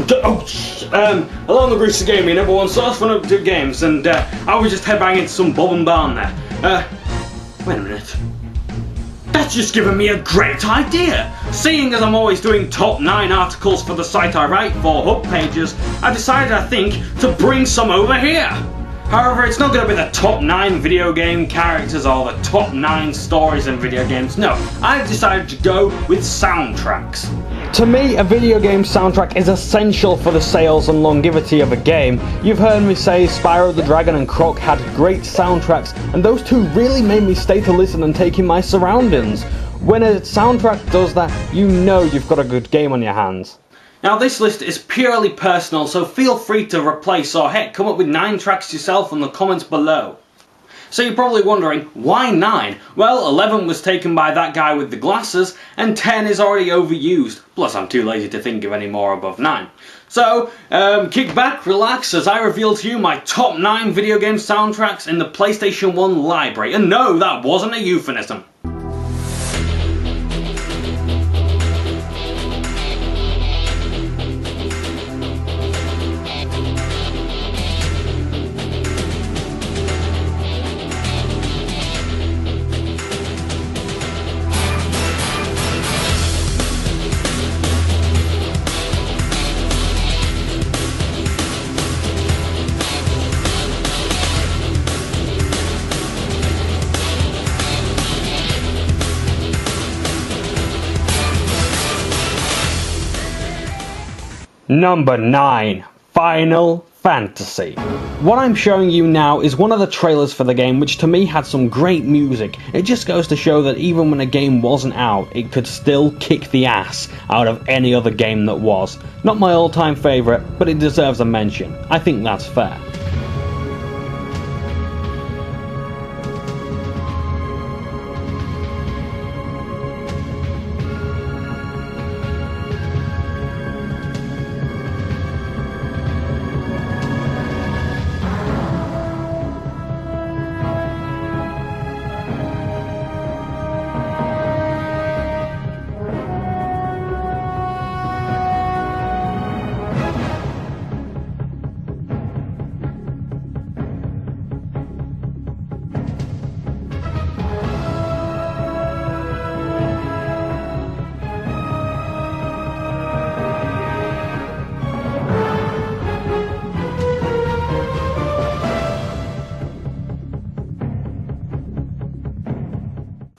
Hello, I'm the Greasy Gaming, number one source for update games, and I was just headbanging into some bob and barn there. Wait a minute. That's just given me a great idea! Seeing as I'm always doing top 9 articles for the site I write for, HubPages, I decided, I think, to bring some over here! However, it's not going to be the top 9 video game characters or the top 9 stories in video games, no, I've decided to go with soundtracks. To me, a video game soundtrack is essential for the sales and longevity of a game. You've heard me say Spyro the Dragon and Croc had great soundtracks, and those two really made me stay to listen and take in my surroundings. When a soundtrack does that, you know you've got a good game on your hands. Now this list is purely personal, so feel free to replace or heck, come up with 9 tracks yourself in the comments below. So you're probably wondering, why 9? Well, 11 was taken by that guy with the glasses, and 10 is already overused. Plus I'm too lazy to think of any more above 9. So, kick back, relax, as I reveal to you my top 9 video game soundtracks in the PlayStation 1 library. And no, that wasn't a euphemism. Number 9. Final Fantasy. What I'm showing you now is one of the trailers for the game, which to me had some great music. It just goes to show that even when a game wasn't out, it could still kick the ass out of any other game that was. Not my all-time favourite, but it deserves a mention. I think that's fair.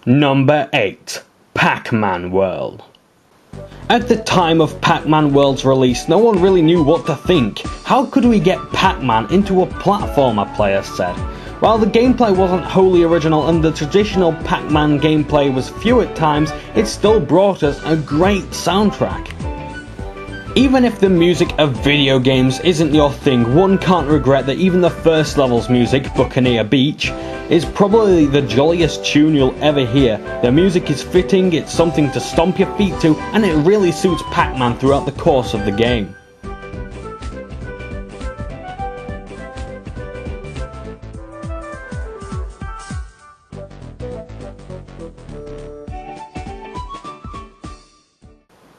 Number 8. Pac-Man World. At the time of Pac-Man World's release, no one really knew what to think. How could we get Pac-Man into a platformer, players said. While the gameplay wasn't wholly original and the traditional Pac-Man gameplay was few at times, it still brought us a great soundtrack. Even if the music of video games isn't your thing, one can't regret that even the first level's music, Buccaneer Beach, is probably the jolliest tune you'll ever hear. The music is fitting, it's something to stomp your feet to, and it really suits Pac-Man throughout the course of the game.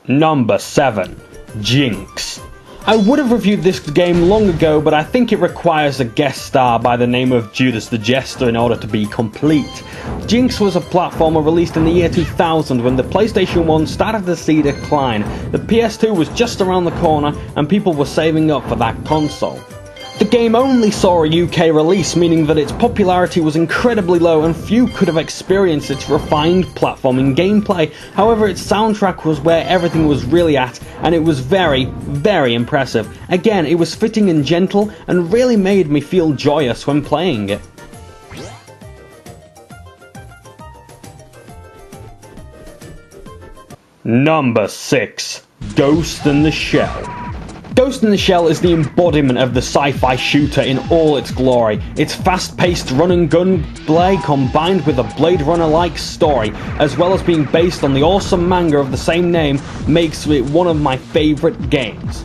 Number 7. Jinx. I would have reviewed this game long ago, but I think it requires a guest star by the name of Judas the Jester in order to be complete. Jinx was a platformer released in the year 2000 when the PlayStation 1 started to see decline. The PS2 was just around the corner and people were saving up for that console. The game only saw a UK release, meaning that its popularity was incredibly low and few could have experienced its refined platforming gameplay. However, its soundtrack was where everything was really at, and it was very, very impressive. Again, it was fitting and gentle, and really made me feel joyous when playing it. Number 6. Ghost in the Shell. Ghost in the Shell is the embodiment of the sci-fi shooter in all its glory. Its fast-paced run-and-gun play combined with a Blade Runner-like story, as well as being based on the awesome manga of the same name, makes it one of my favourite games.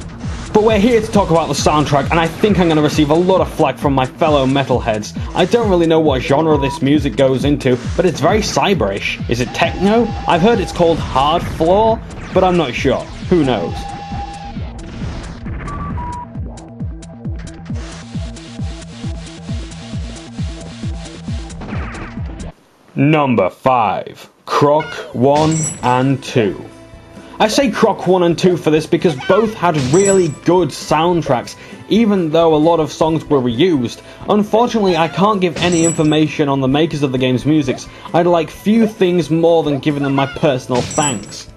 But we're here to talk about the soundtrack, and I think I'm going to receive a lot of flack from my fellow metalheads. I don't really know what genre this music goes into, but it's very cyberish. Is it techno? I've heard it's called hard floor, but I'm not sure. Who knows? Number 5. Croc 1 and 2. I say Croc 1 and 2 for this because both had really good soundtracks, even though a lot of songs were reused. Unfortunately, I can't give any information on the makers of the game's music. I'd like few things more than giving them my personal thanks.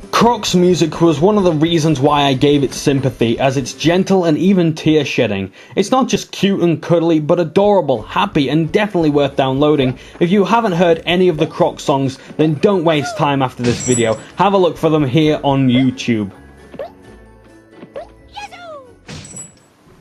Croc's music was one of the reasons why I gave it sympathy, as it's gentle and even tear-shedding. It's not just cute and cuddly, but adorable, happy, and definitely worth downloading. If you haven't heard any of the Croc songs, then don't waste time after this video. Have a look for them here on YouTube.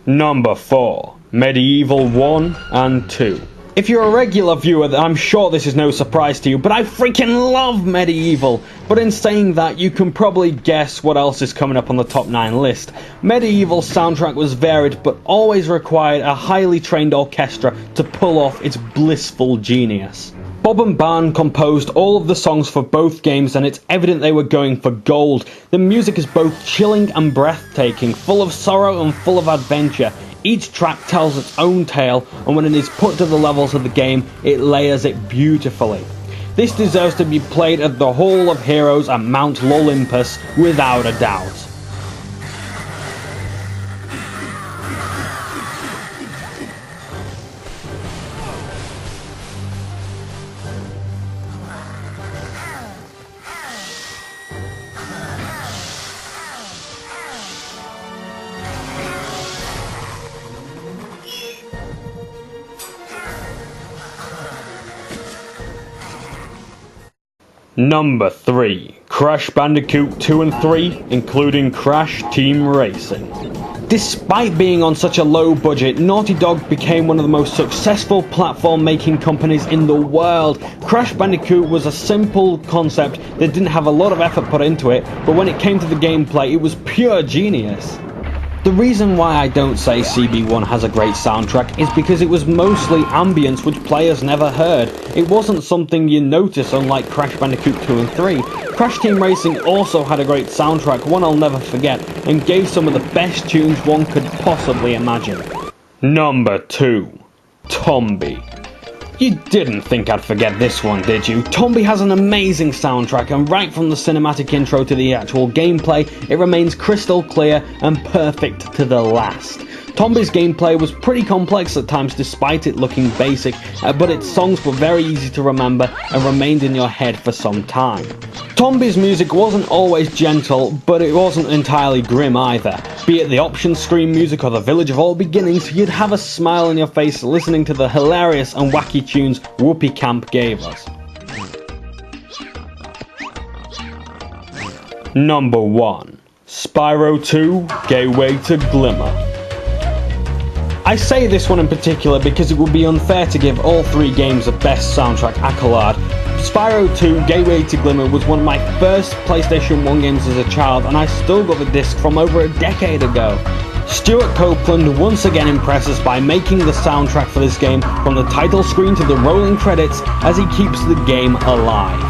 Number 4. Medieval 1 and 2. If you're a regular viewer, I'm sure this is no surprise to you, but I freaking love Medieval! But in saying that, you can probably guess what else is coming up on the top 9 list. Medieval's soundtrack was varied, but always required a highly trained orchestra to pull off its blissful genius. Bob and Barn composed all of the songs for both games, and it's evident they were going for gold. The music is both chilling and breathtaking, full of sorrow and full of adventure. Each track tells its own tale, and when it is put to the levels of the game, it layers it beautifully. This deserves to be played at the Hall of Heroes at Mount Olympus, without a doubt. Number 3. Crash Bandicoot 2 and 3, including Crash Team Racing. Despite being on such a low budget, Naughty Dog became one of the most successful platform-making companies in the world. Crash Bandicoot was a simple concept that didn't have a lot of effort put into it, but when it came to the gameplay, it was pure genius. The reason why I don't say CB1 has a great soundtrack is because it was mostly ambience which players never heard. It wasn't something you notice, unlike Crash Bandicoot 2 and 3. Crash Team Racing also had a great soundtrack, one I'll never forget, and gave some of the best tunes one could possibly imagine. Number 2. Tombi. You didn't think I'd forget this one, did you? Tombi has an amazing soundtrack, and right from the cinematic intro to the actual gameplay, it remains crystal clear and perfect to the last. Tombi's gameplay was pretty complex at times despite it looking basic, but its songs were very easy to remember and remained in your head for some time. Tombi's music wasn't always gentle, but it wasn't entirely grim either. Be it the options screen music or the Village of All Beginnings, you'd have a smile on your face listening to the hilarious and wacky tunes Whoopee Camp gave us. Number 1. Spyro 2 Gateway to Glimmer. I say this one in particular because it would be unfair to give all 3 games a best soundtrack accolade. Spyro 2 Gateway to Glimmer was one of my first PlayStation 1 games as a child, and I still got the disc from over a decade ago. Stewart Copeland once again impresses by making the soundtrack for this game from the title screen to the rolling credits as he keeps the game alive.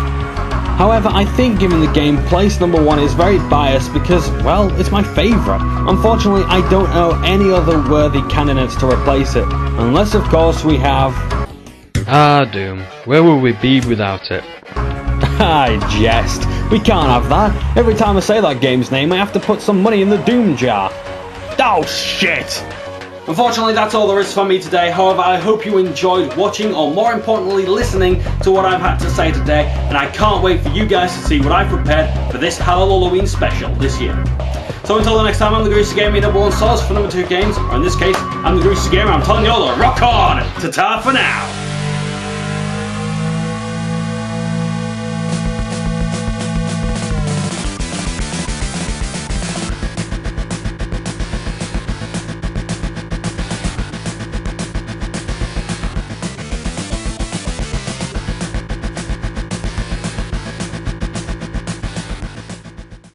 However, I think giving the game place number 1 is very biased because, well, it's my favourite. Unfortunately, I don't know any other worthy candidates to replace it, unless of course we have... Doom. Where will we be without it? I jest. We can't have that. Every time I say that game's name, I have to put some money in the Doom jar. Oh, shit! Unfortunately, that's all there is for me today. However, I hope you enjoyed watching, or more importantly, listening to what I've had to say today, and I can't wait for you guys to see what I've prepared for this Halloween special this year. So until the next time, I'm the Greasy Gamer, your #1 source for number 2 games, or in this case, I'm the Greasy Gamer. I'm telling you all to rock on! Ta-ta for now!